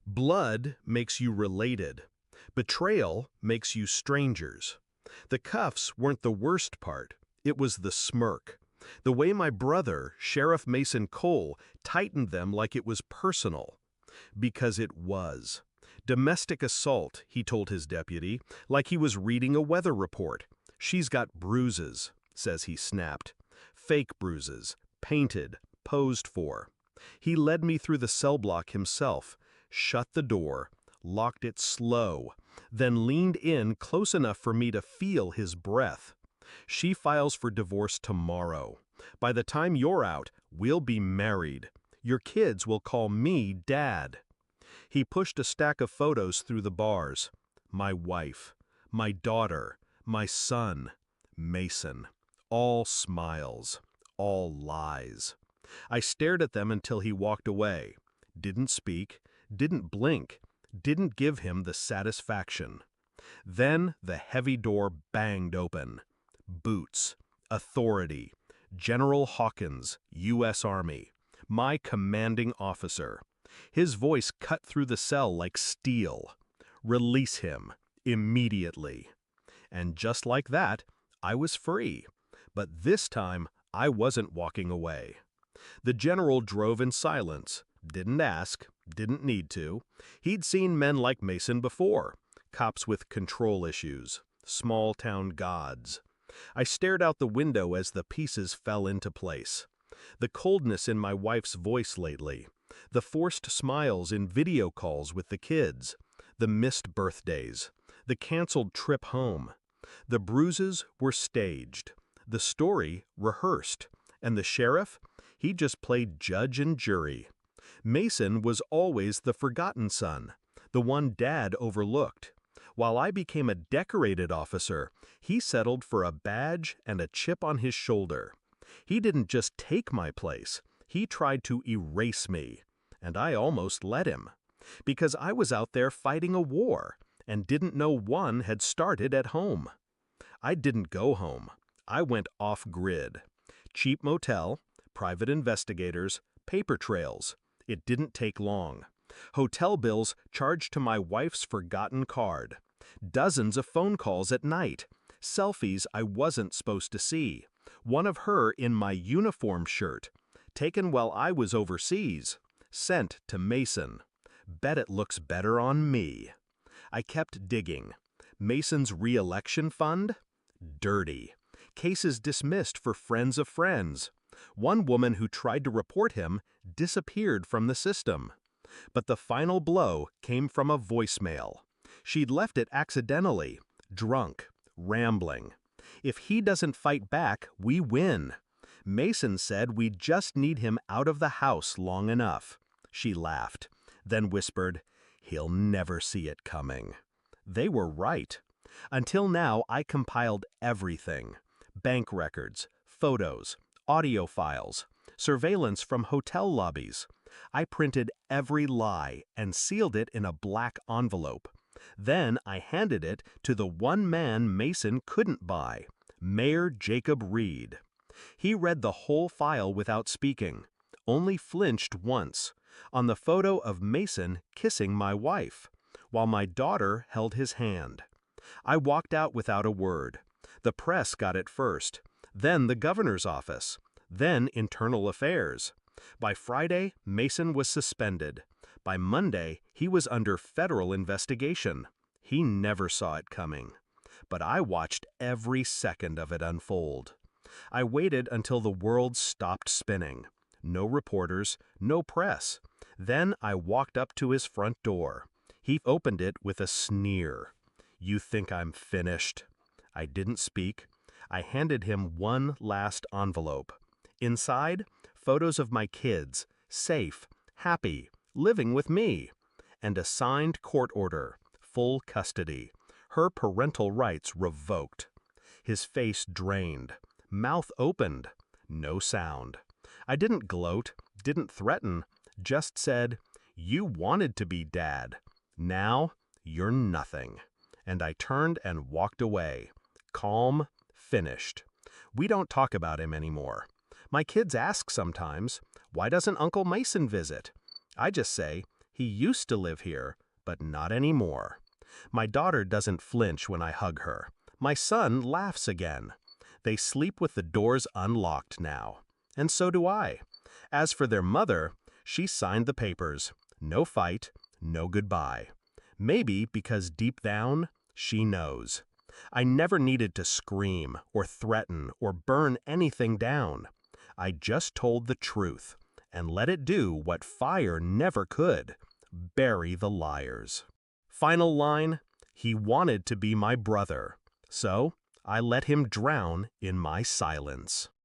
Blood makes you related. Betrayal makes you strangers. The cuffs weren't the worst part. It was the smirk. The way my brother, Sheriff Mason Cole, tightened them like it was personal. Because it was. Domestic assault, he told his deputy, like he was reading a weather report. She's got bruises, says he snapped. Fake bruises, painted, posed for. He led me through the cell block himself, shut the door, locked it slow, then leaned in close enough for me to feel his breath. She files for divorce tomorrow. By the time you're out, we'll be married. Your kids will call me Dad. He pushed a stack of photos through the bars. My wife, my daughter, my son, Mason. All smiles, all lies. I stared at them until he walked away. Didn't speak, didn't blink, didn't give him the satisfaction. Then the heavy door banged open. Boots, authority, General Hawkins, U.S. Army, my commanding officer. His voice cut through the cell like steel. Release him, immediately. And just like that, I was free. But this time, I wasn't walking away. The general drove in silence, didn't ask, didn't need to. He'd seen men like Mason before, cops with control issues, small-town gods. I stared out the window as the pieces fell into place. The coldness in my wife's voice lately, the forced smiles in video calls with the kids, the missed birthdays, the canceled trip home. The bruises were staged, the story rehearsed, and the sheriff, he just played judge and jury. Mason was always the forgotten son, the one Dad overlooked. While I became a decorated officer, he settled for a badge and a chip on his shoulder. He didn't just take my place, he tried to erase me. And I almost let him. Because I was out there fighting a war, and didn't know one had started at home. I didn't go home. I went off-grid. Cheap motel, private investigators, paper trails. It didn't take long. Hotel bills charged to my wife's forgotten card. Dozens of phone calls at night. Selfies I wasn't supposed to see. One of her in my uniform shirt. Taken while I was overseas. Sent to Mason. Bet it looks better on me. I kept digging. Mason's re-election fund? Dirty. Cases dismissed for friends of friends. One woman who tried to report him disappeared from the system. But the final blow came from a voicemail. She'd left it accidentally, drunk, rambling. If he doesn't fight back, we win. Mason said we just need him out of the house long enough. She laughed, then whispered, "He'll never see it coming." They were right. Until now, I compiled everything. Bank records, photos, audio files, surveillance from hotel lobbies. I printed every lie and sealed it in a black envelope. Then I handed it to the one man Mason couldn't buy, Mayor Jacob Reed. He read the whole file without speaking, only flinched once, on the photo of Mason kissing my wife, while my daughter held his hand. I walked out without a word. The press got it first, then the governor's office, then internal affairs. By Friday, Mason was suspended. By Monday, he was under federal investigation. He never saw it coming. But I watched every second of it unfold. I waited until the world stopped spinning. No reporters, no press. Then I walked up to his front door. He opened it with a sneer. "You think I'm finished?" I didn't speak. I handed him one last envelope. Inside, photos of my kids, safe, happy, living with me, and a signed court order, full custody, her parental rights revoked. His face drained, mouth opened, no sound. I didn't gloat, didn't threaten, just said, "You wanted to be Dad. Now, you're nothing." And I turned and walked away. Calm, finished. We don't talk about him anymore. My kids ask sometimes, "Why doesn't Uncle Mason visit?" I just say, He used to live here, but not anymore. My daughter doesn't flinch when I hug her. My son laughs again. They sleep with the doors unlocked now. And so do I. As for their mother, she signed the papers. No fight, no goodbye. Maybe because deep down, she knows. I never needed to scream or threaten or burn anything down. I just told the truth and let it do what fire never could, bury the liars. Final line, he wanted to be my brother, so I let him drown in my silence.